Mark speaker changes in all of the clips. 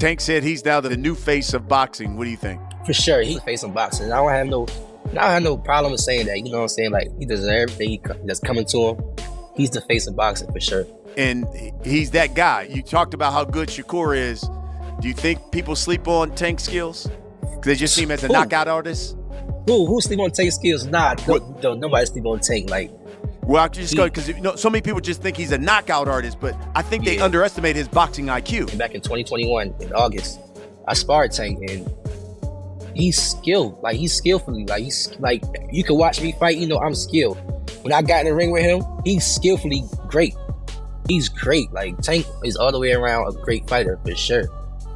Speaker 1: Tank said he's now the new face of boxing. What do you think?
Speaker 2: For sure, he's facing boxing. I don't have no problem with saying that. You know what I'm saying? Like, he deserves everything that's coming to him. He's the face of boxing for sure.
Speaker 1: And he's that guy. You talked about how good Shakur is. Do you think people sleep on Tank's skills? Because they just see him as a knockout artist?
Speaker 2: Who sleep on Tank's skills? Nah, nobody sleep on Tank. Like,
Speaker 1: well, I just go because so many people just think he's a knockout artist, but I think they underestimate his boxing IQ.
Speaker 2: Back in 2021, in August, I sparred Tank, and he's skilled. Like, he's skillfully. Like, he's like, you can watch me fight. You know, I'm skilled. When I got in the ring with him, he's skillfully great. He's great. Like, Tank is all the way around a great fighter for sure.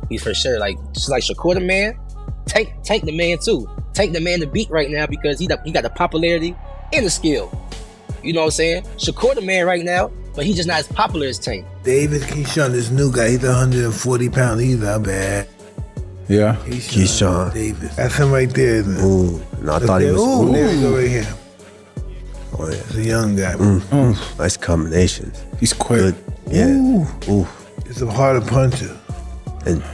Speaker 2: He's for sure like just like Shakur the man. Tank the man too. Tank the man to beat right now because he got the popularity and the skill. You know what I'm saying? Shakur the man right now, but he's just not as popular as Tank.
Speaker 3: David Keyshawn, this new guy, he's 140 pounds. He's not bad.
Speaker 4: Yeah.
Speaker 3: Keyshawn Davis. That's him right there, isn't it?
Speaker 5: Ooh, no, I thought he was.
Speaker 3: Ooh, there we go right here.
Speaker 5: Oh, yeah.
Speaker 3: It's a young guy.
Speaker 5: Nice combination.
Speaker 4: He's quick.
Speaker 5: Good. Yeah. Ooh.
Speaker 3: It's a harder puncher.
Speaker 5: And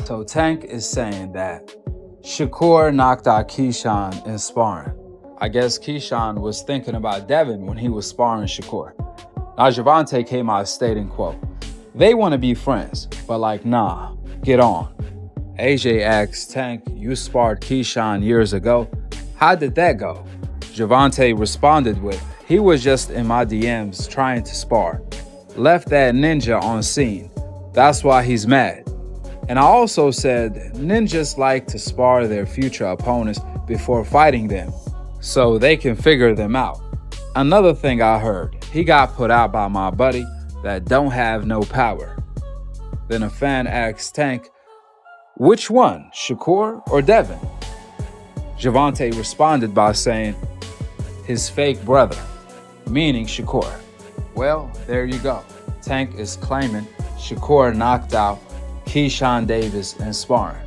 Speaker 6: So Tank is saying that Shakur knocked out Keyshawn in sparring. I guess Keyshawn was thinking about Devin when he was sparring Shakur. Now Gervonta came out stating, quote, "They want to be friends, but like, nah, get on." AJ asked Tank, "You sparred Keyshawn years ago. How did that go?" Gervonta responded with, "He was just in my DMs trying to spar. Left that ninja on scene. That's why he's mad." And I also said ninjas like to spar their future opponents before fighting them, so they can figure them out. Another thing I heard, he got put out by my buddy that don't have no power. Then a fan asked Tank, "Which one, Shakur or Devin?" Gervonta responded by saying, "His fake brother," meaning Shakur. Well, there you go. Tank is claiming Shakur knocked out Keyshawn Davis in sparring.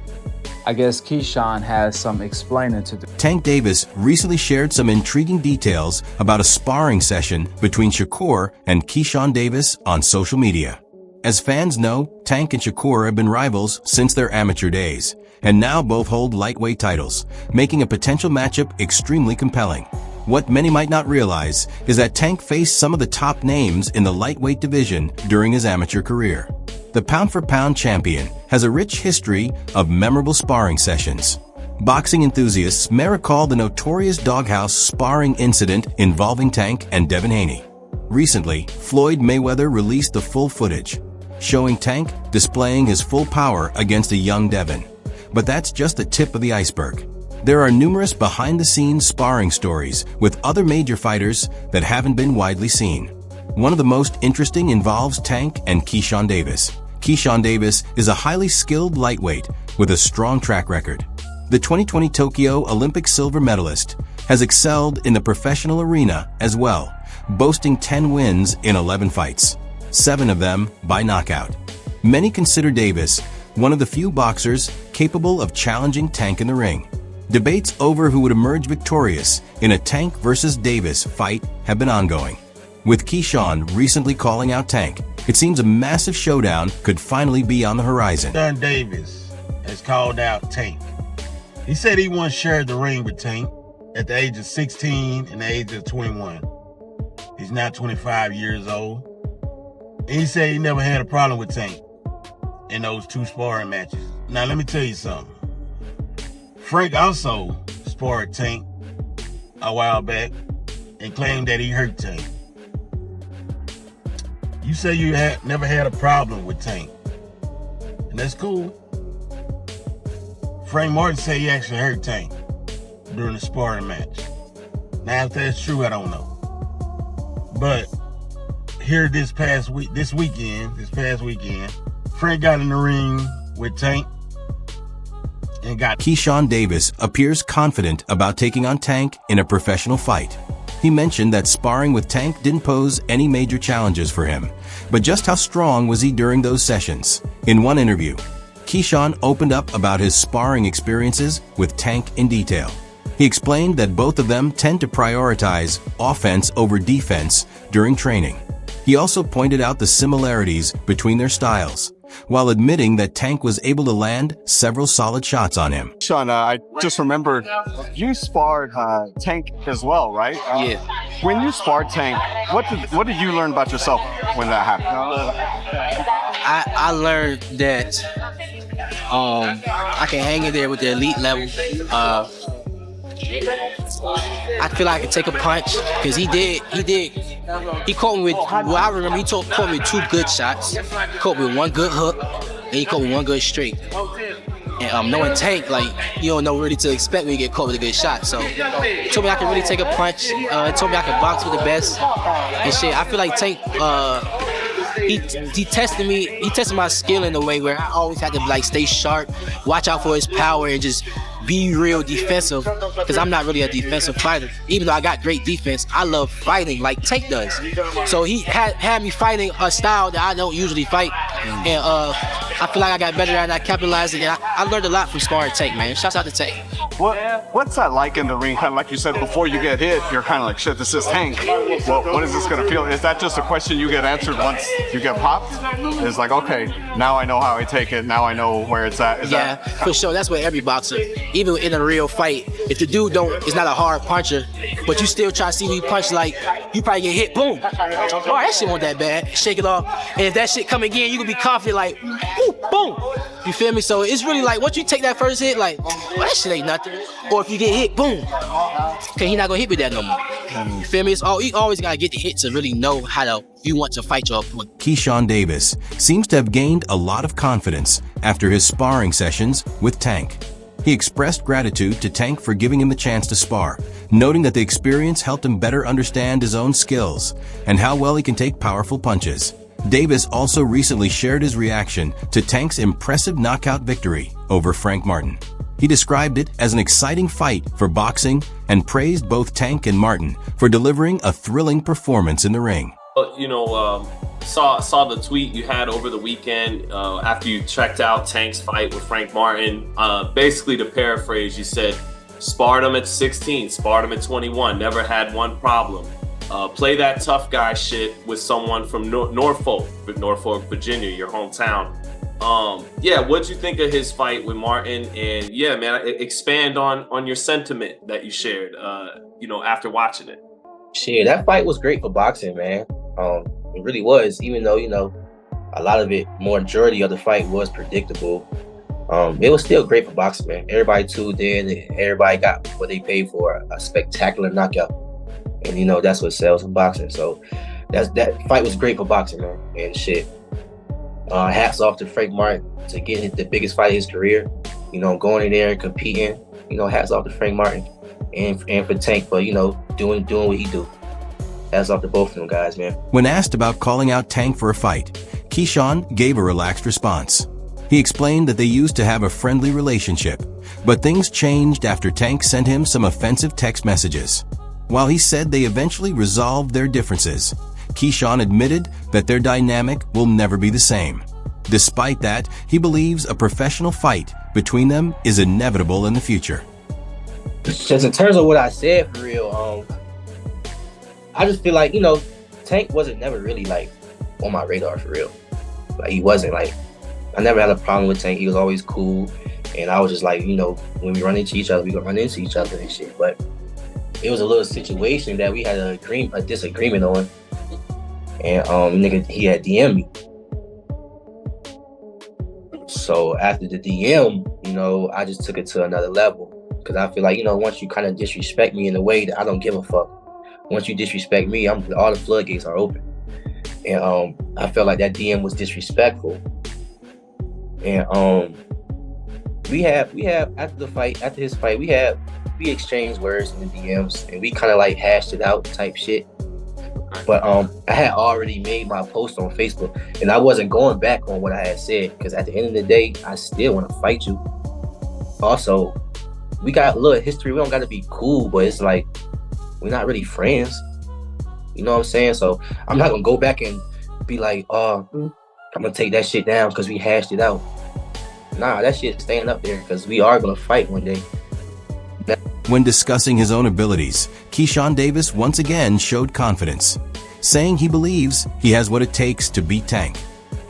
Speaker 6: I guess Keyshawn has some explaining to do.
Speaker 7: Tank Davis recently shared some intriguing details about a sparring session between Shakur and Keyshawn Davis on social media. As fans know, Tank and Shakur have been rivals since their amateur days, and now both hold lightweight titles, making a potential matchup extremely compelling. What many might not realize is that Tank faced some of the top names in the lightweight division during his amateur career. The pound-for-pound champion has a rich history of memorable sparring sessions. Boxing enthusiasts may recall the notorious doghouse sparring incident involving Tank and Devin Haney. Recently, Floyd Mayweather released the full footage, showing Tank displaying his full power against a young Devin. But that's just the tip of the iceberg. There are numerous behind-the-scenes sparring stories with other major fighters that haven't been widely seen. One of the most interesting involves Tank and Keyshawn Davis. Keyshawn Davis is a highly skilled lightweight with a strong track record. The 2020 Tokyo Olympic silver medalist has excelled in the professional arena as well, boasting 10 wins in 11 fights, 7 of them by knockout. Many consider Davis one of the few boxers capable of challenging Tank in the ring. Debates over who would emerge victorious in a Tank versus Davis fight have been ongoing. With Keyshawn recently calling out Tank, it seems a massive showdown could finally be on the horizon.
Speaker 8: Keyshawn Davis has called out Tank. He said he once shared the ring with Tank at the age of 16 and the age of 21. He's now 25 years old. And he said he never had a problem with Tank in those 2 sparring matches. Now let me tell you something. Frank also sparred Tank a while back and claimed that he hurt Tank. You say you never had a problem with Tank, and that's cool. Frank Martin said he actually hurt Tank during the sparring match. Now, if that's true, I don't know. But here this past weekend, Frank got in the ring with Tank and got...
Speaker 7: Keyshawn Davis appears confident about taking on Tank in a professional fight. He mentioned that sparring with Tank didn't pose any major challenges for him, but just how strong was he during those sessions? In one interview, Keyshawn opened up about his sparring experiences with Tank in detail. He explained that both of them tend to prioritize offense over defense during training. He also pointed out the similarities between their styles, while admitting that Tank was able to land several solid shots on him.
Speaker 4: Sean, I just remembered you sparred Tank as well, right?
Speaker 2: Yeah.
Speaker 4: When you sparred Tank, what did you learn about yourself when that happened?
Speaker 2: I learned that I can hang in there with the elite level. I feel like I could take a punch because he caught me with, well, I remember he caught me with 2 good shots. He caught me with 1 good hook, and he caught me with 1 good straight. And knowing Tank, like, you don't know really to expect when you get caught with a good shot. So he told me I could really take a punch. He told me I could box with the best and shit. I feel like Tank, he tested me. He tested my skill in a way where I always had to like stay sharp, watch out for his power, and just be real defensive, because I'm not really a defensive fighter. Even though I got great defense, I love fighting like Tank does. So he had me fighting a style that I don't usually fight, and I feel like I got better at it. I capitalized it, and I learned a lot from sparring Tank, man. Shouts out to Tank.
Speaker 4: What's that like in the ring? Kind of like you said, before you get hit, you're kind of like, shit, this is Tank. Well, what is this gonna feel? Is that just a question you get answered once you get popped? It's like, okay, now I know how I take it. Now I know where it's at.
Speaker 2: Yeah, for sure. That's what every boxer, even in a real fight, if the dude is not a hard puncher, but you still try to see me punch, like, you probably get hit, boom. Oh, that shit wasn't that bad. Shake it off. And if that shit come again, you can be confident, like, ooh, boom. You feel me? So it's really like, once you take that first hit, like, well, that shit ain't nothing. Or if you get hit, boom. Okay, he not gonna hit with that no more. You feel me? You always gotta get the hit to really know you want to fight your opponent.
Speaker 7: Keyshawn Davis seems to have gained a lot of confidence after his sparring sessions with Tank. He expressed gratitude to Tank for giving him the chance to spar, noting that the experience helped him better understand his own skills and how well he can take powerful punches. Davis also recently shared his reaction to Tank's impressive knockout victory over Frank Martin. He described it as an exciting fight for boxing and praised both Tank and Martin for delivering a thrilling performance in the ring.
Speaker 9: Saw the tweet you had over the weekend after you checked out Tank's fight with Frank Martin. Basically, to paraphrase, you said, sparred him at 16, sparred him at 21, never had one problem. Play that tough guy shit with someone from Norfolk, Virginia, your hometown. What'd you think of his fight with Martin? And yeah, man, expand on your sentiment that you shared, after watching it.
Speaker 2: Shit, that fight was great for boxing, man. It really was, even though, a lot of it, majority of the fight was predictable. It was still great for boxing, man. Everybody tuned in, and everybody got what they paid for, a spectacular knockout. And, that's what sells in boxing. So that fight was great for boxing, man. And shit, hats off to Frank Martin to get the biggest fight of his career. Going in there and competing. Hats off to Frank Martin and for Tank for, doing what he do. Hats off to both of them guys, man.
Speaker 7: When asked about calling out Tank for a fight, Keyshawn gave a relaxed response. He explained that they used to have a friendly relationship, but things changed after Tank sent him some offensive text messages. While he said they eventually resolved their differences, Keyshawn admitted that their dynamic will never be the same. Despite that, he believes a professional fight between them is inevitable in the future.
Speaker 2: Just in terms of what I said, for real, I just feel like, Tank wasn't never really, like, on my radar, for real. Like, he wasn't, like, I never had a problem with Tank. He was always cool. And I was just like, when we run into each other, we gonna run into each other and shit. But it was a little situation that we had a disagreement on. And he had DM'd me. So after the DM, I just took it to another level. Because I feel like, once you kind of disrespect me in a way that I don't give a fuck. Once you disrespect me, all the floodgates are open. And I felt like that DM was disrespectful. And we have after his fight, we exchanged words in the DMs, and we kind of like hashed it out type shit. But I had already made my post on Facebook, and I wasn't going back on what I had said, because at the end of the day, I still want to fight you. Also, we got a little history. We don't got to be cool, but it's like, we're not really friends. You know what I'm saying? So I'm not going to go back and be like, I'm going to take that shit down because we hashed it out. Nah, that shit's staying up there because we are going to fight one day.
Speaker 7: When discussing his own abilities, Keyshawn Davis once again showed confidence, saying he believes he has what it takes to beat Tank.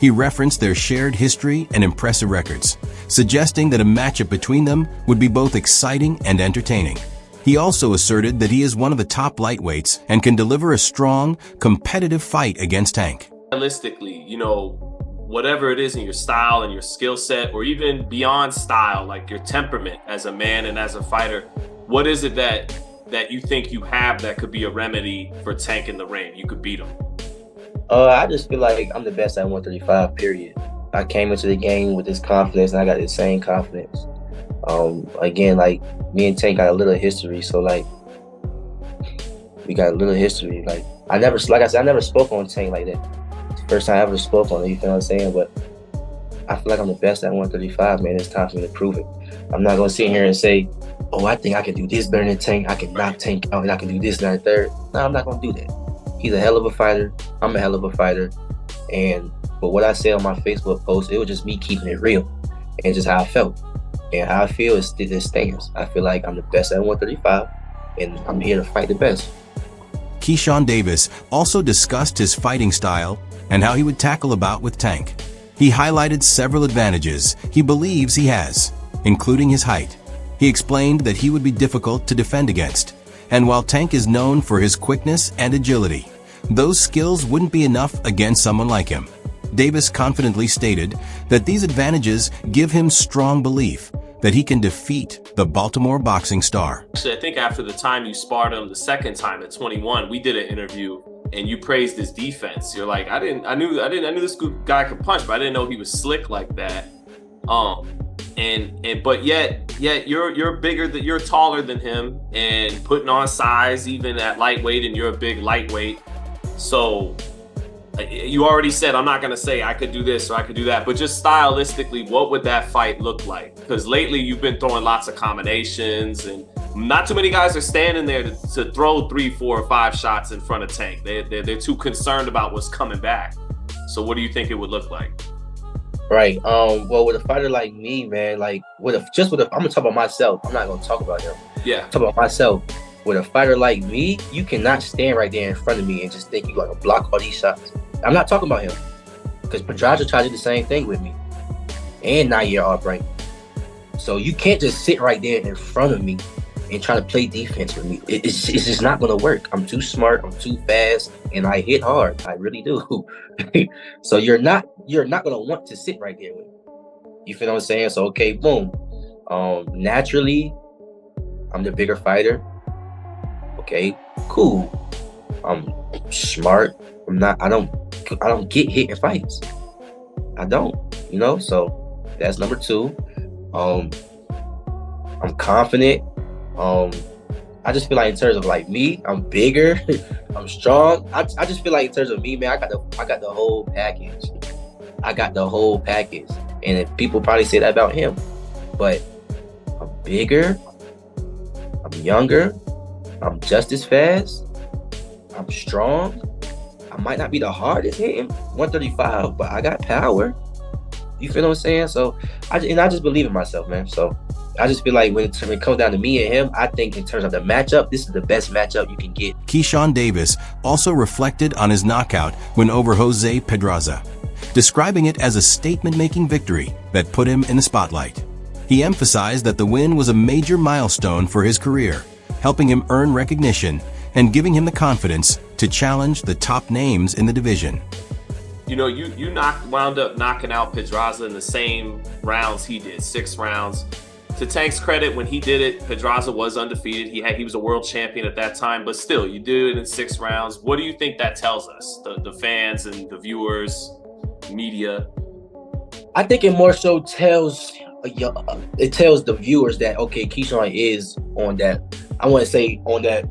Speaker 7: He referenced their shared history and impressive records, suggesting that a matchup between them would be both exciting and entertaining. He also asserted that he is one of the top lightweights and can deliver a strong, competitive fight against Tank.
Speaker 9: Realistically, whatever it is in your style and your skill set, or even beyond style, like your temperament as a man and as a fighter, what is it that you think you have that could be a remedy for Tank in the ring? You could beat him.
Speaker 2: I just feel like I'm the best at 135, period. I came into the game with this confidence, and I got the same confidence. Again, like, me and Tank got a little history, so, like, we got a little history. Like I never spoke on Tank like that. It's the first time I ever spoke on it, you feel what I'm saying? But I feel like I'm the best at 135, man. It's time for me to prove it. I'm not gonna sit here and say, oh, I think I can do this better than Tank. I can knock Tank out and I can do this, and that, third. No, I'm not gonna do that. He's a hell of a fighter. I'm a hell of a fighter. But what I said on my Facebook post, it was just me keeping it real and just how I felt. And how I feel is it stands. I feel like I'm the best at 135, and I'm here to fight the best.
Speaker 7: Keyshawn Davis also discussed his fighting style and how he would tackle a bout with Tank. He highlighted several advantages he believes he has, including his height. He explained that he would be difficult to defend against, and while Tank is known for his quickness and agility, those skills wouldn't be enough against someone like him. Davis confidently stated that these advantages give him strong belief that he can defeat the Baltimore boxing star.
Speaker 9: Actually, I think after the time you sparred him the second time at 21, we did an interview and you praised his defense. You're like, I knew this guy could punch, but I didn't know he was slick like that. But yet you're bigger than, you're taller than him and putting on size even at lightweight, and you're a big lightweight. So you already said, I'm not going to say I could do this or I could do that, but just stylistically, what would that fight look like? Because lately you've been throwing lots of combinations, and not too many guys are standing there to throw 3, 4, or 5 shots in front of Tank. They're too concerned about what's coming back. So what do you think it would look like?
Speaker 2: Right. Well, with a fighter like me, man, like I'm gonna talk about myself. I'm not gonna talk about him.
Speaker 9: Yeah.
Speaker 2: Talk about myself. With a fighter like me, you cannot stand right there in front of me and just think you're gonna block all these shots. I'm not talking about him, because Pedraza tried to do the same thing with me, and Nair Albright. So you can't just sit right there in front of me and try to play defense with me. It's just not gonna work. I'm too smart. I'm too fast, and I hit hard. I really do. So you're not gonna want to sit right there with me. You feel what I'm saying? So okay, boom. Naturally, I'm the bigger fighter. Okay, cool. I'm smart. I don't get hit in fights. I don't, so that's number 2. I'm confident. I just feel like in terms of like me, I'm bigger, I'm strong. I just feel like in terms of me, man, I got the whole package. I got the whole package. And people probably say that about him, but I'm bigger, I'm younger, I'm just as fast, I'm strong. I might not be the hardest hitting 135, but I got power. You feel what I'm saying? So I just believe in myself, man. So I just feel like when it comes down to me and him, I think in terms of the matchup, this is the best matchup you can get.
Speaker 7: Keyshawn Davis also reflected on his knockout win over Jose Pedraza, describing it as a statement-making victory that put him in the spotlight. He emphasized that the win was a major milestone for his career, helping him earn recognition and giving him the confidence to challenge the top names in the division.
Speaker 9: You wound up knocking out Pedraza in the same rounds he did, 6 rounds. To Tank's credit, when he did it, Pedraza was undefeated. He was a world champion at that time, but still, you did it in 6 rounds. What do you think that tells us, the fans and the viewers, media?
Speaker 2: I think it more so tells the viewers that, okay, Keyshawn is on that, I want to say on that,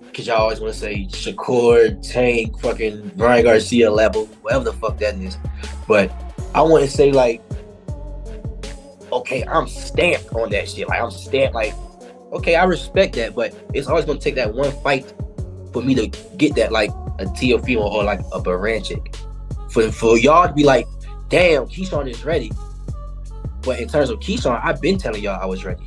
Speaker 2: because y'all always want to say Shakur, Tank, fucking Brian Garcia level, whatever the fuck that is. But I want to say, like, okay, I'm stamped on that shit. Like, I'm stamped, like, okay, I respect that, but it's always going to take that one fight for me to get that, like, a Teofimo or, like, a Baranchik. For y'all to be like, damn, Keyshawn is ready. But in terms of Keyshawn, I've been telling y'all I was ready.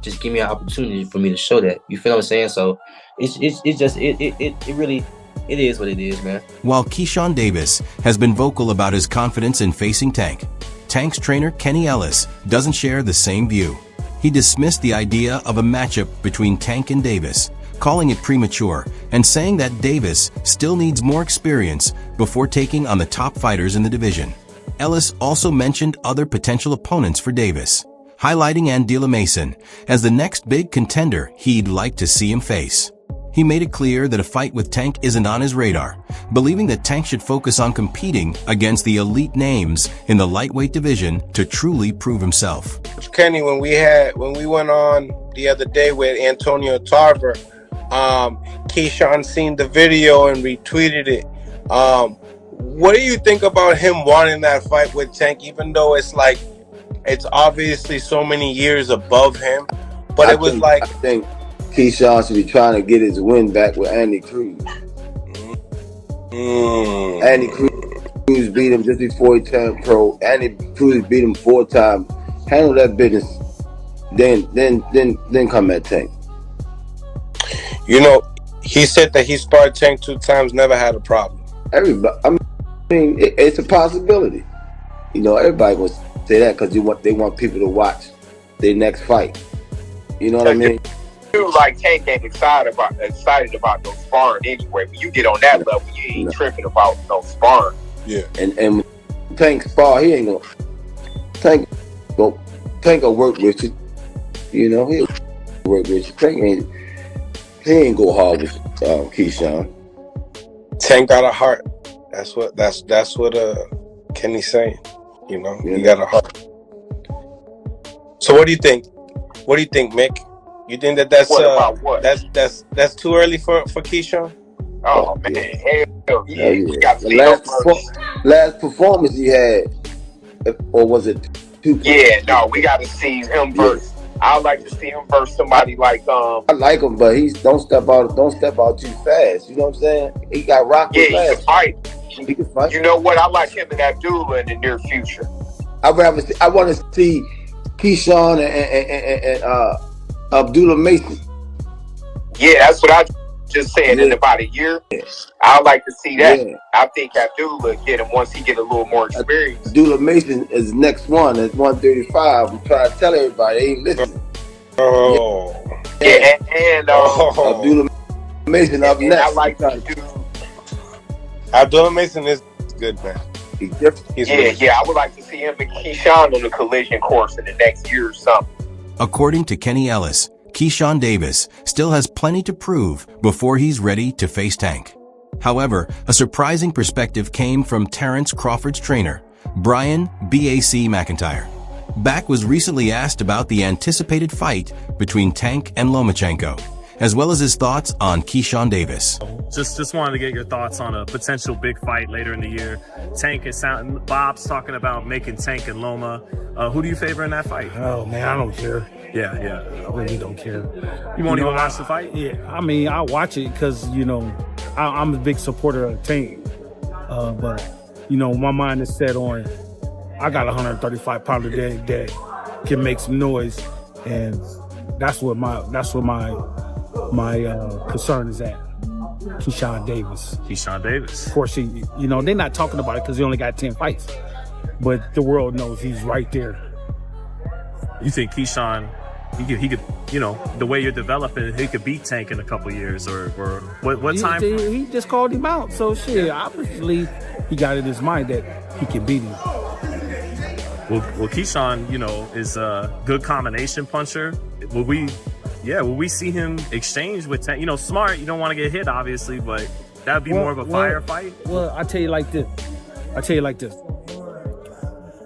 Speaker 2: Just give me an opportunity for me to show that. You feel what I'm saying? So it really, It is what it is, man.
Speaker 7: While Keyshawn Davis has been vocal about his confidence in facing Tank, Tank's trainer Kenny Ellis doesn't share the same view. He dismissed the idea of a matchup between Tank and Davis, calling it premature and saying that Davis still needs more experience before taking on the top fighters in the division. Ellis also mentioned other potential opponents for Davis, highlighting Andila Mason as the next big contender he'd like to see him face. He made it clear that a fight with Tank isn't on his radar, believing that Tank should focus on competing against the elite names in the lightweight division to truly prove himself.
Speaker 10: Kenny, when we went on the other day with Antonio Tarver, Keyshawn seen the video and retweeted it. What do you think about him wanting that fight with Tank, even though it's obviously so many years above him? But I
Speaker 5: think Keyshawn should be trying to get his win back with Andy Cruz. Andy Cruz beat him just before he turned pro. Andy Cruz beat him 4 times. Handle that business, then come at Tank.
Speaker 10: You know, he said that he sparred Tank 2 times, never had a problem.
Speaker 5: Everybody, I mean, it's a possibility. You know, everybody will say that because they want people to watch their next fight. You know what I mean?
Speaker 11: Dude, like Tank ain't excited about no sparring anyway. When you get on that level, you ain't tripping about no sparring.
Speaker 10: Yeah.
Speaker 5: And Tank spar, he ain't gonna Tank will work with you. You know, he'll work with you. Tank ain't go hard with Keyshawn.
Speaker 10: Tank got a heart. That's what Kenny's saying. You know, he got a heart. So what do you think? What do you think, Mick? You think that's that's too early for Keyshawn?
Speaker 11: Oh man, hell yeah.
Speaker 5: Yeah.
Speaker 11: We got
Speaker 5: The last performance he had, or was it 2?
Speaker 11: Yeah, no, we got to see him versus. I'd like to see him versus somebody like
Speaker 5: I like him, but don't step out too fast. You know what I'm saying? He got rocked fast.
Speaker 11: He can fight.
Speaker 5: He can fight.
Speaker 11: You know what? I like him and Abdullah in the near future.
Speaker 5: I want to see Keyshawn and Abdullah Mason.
Speaker 11: Yeah, that's what I just said. In about a year, I'd like to see that. Yeah. I think Abdullah get him once he get a little more experience.
Speaker 5: Abdullah Mason is the next one at 135. I'm trying to tell everybody, they ain't listening.
Speaker 10: Oh.
Speaker 11: Yeah, and
Speaker 5: Abdullah Mason up next.
Speaker 11: I like to do.
Speaker 10: Abdullah Mason is good, man.
Speaker 5: He's different.
Speaker 11: I would like to see him and Keyshawn on the collision course in the next year or something.
Speaker 7: According to Kenny Ellis, Keyshawn Davis still has plenty to prove before he's ready to face Tank. However, a surprising perspective came from Terrence Crawford's trainer, Brian BAC McIntyre. Back was recently asked about the anticipated fight between Tank and Lomachenko, as well as his thoughts on Keyshawn Davis.
Speaker 12: Just wanted to get your thoughts on a potential big fight later in the year. Bob's talking about making Tank and Loma. Who do you favor in that fight?
Speaker 13: Oh man, I don't care.
Speaker 12: Yeah.
Speaker 13: I really don't care.
Speaker 12: You won't even watch the fight?
Speaker 13: Yeah, I mean, I'll watch it because, I'm a big supporter of the team. But, my mind is set on, I got a 135-pounder that can make some noise. And that's what my concern is at. Keyshawn Davis. Of course, they're not talking about it because he only got 10 fights. But the world knows he's right there.
Speaker 12: You think Keyshawn, he could, the way you're developing, he could beat Tank in a couple years, or what time?
Speaker 13: He just called him out. So obviously he got in his mind that he can beat him.
Speaker 12: Well, Keyshawn, is a good combination puncher. Will we see him exchange with Tank? Smart, you don't want to get hit, obviously, but that would be more of a firefight.
Speaker 13: Well, I tell you like this.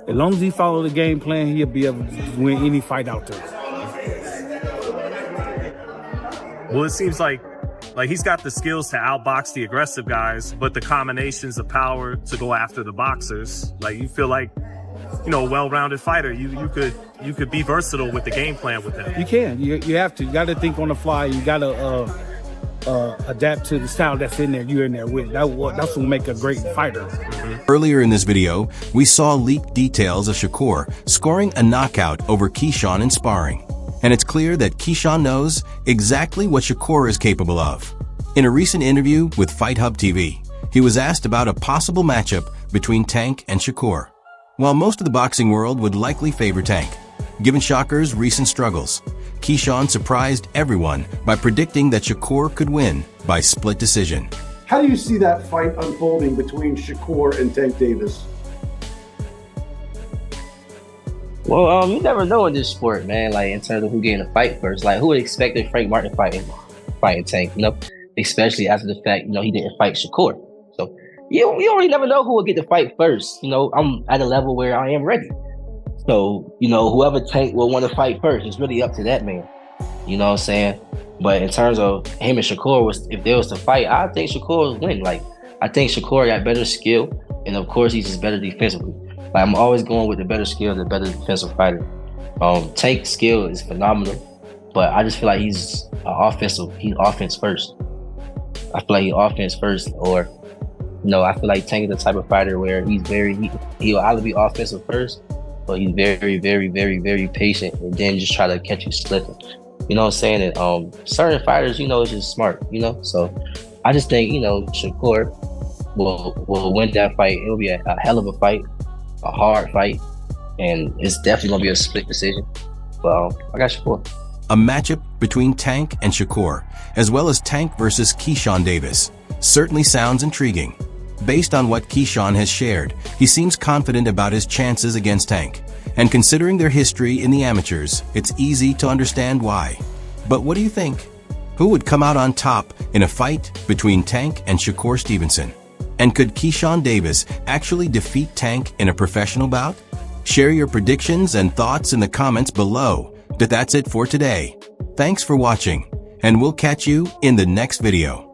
Speaker 13: As long as he follow the game plan, he'll be able to win any fight out there.
Speaker 12: Well, it seems like he's got the skills to outbox the aggressive guys, but the combinations of power to go after the boxers. You feel like, a well-rounded fighter. You could be versatile with the game plan with him.
Speaker 13: You can. You have to. You got to think on the fly. You got to adapt to the style that's in there. You're in there with. That's what make a great fighter.
Speaker 7: Earlier in this video, we saw leaked details of Shakur scoring a knockout over Keyshawn in sparring. And it's clear that Keyshawn knows exactly what Shakur is capable of. In a recent interview with Fight Hub TV, he was asked about a possible matchup between Tank and Shakur. While most of the boxing world would likely favor Tank, given Shakur's recent struggles, Keyshawn surprised everyone by predicting that Shakur could win by split decision.
Speaker 14: How do you see that fight unfolding between Shakur and Tank Davis?
Speaker 2: Well, you never know in this sport, man. Like in terms of who getting a fight first. Like who would expect Frank Martin fighting Tank? You know, especially after the fact he didn't fight Shakur. So you really never know who will get the fight first. You know, I'm at a level where I am ready. So whoever Tank will want to fight first, it's really up to that man. You know what I'm saying? But in terms of him and Shakur, if there was to fight, I think Shakur would win. Like I think Shakur got better skill, and of course he's just better defensively. Like I'm always going with the better skill, the better defensive fighter. Tank's skill is phenomenal, but I just feel like he's offense first. I feel like he's offense first, or I feel like Tank is the type of fighter where he'll either be offensive first, but he's very, very, very, very patient, and then just try to catch you slipping. You know what I'm saying? And certain fighters, it's just smart. So I just think Shakur will win that fight. It'll be a hell of a fight, a hard fight, and it's definitely gonna be a split decision. But I got Shakur.
Speaker 7: A matchup between Tank and Shakur, as well as Tank versus Keyshawn Davis, certainly sounds intriguing. Based on what Keyshawn has shared, he seems confident about his chances against Tank. And considering their history in the amateurs, it's easy to understand why. But what do you think? Who would come out on top in a fight between Tank and Shakur Stevenson? And could Keyshawn Davis actually defeat Tank in a professional bout? Share your predictions and thoughts in the comments below. But that's it for today. Thanks for watching, and we'll catch you in the next video.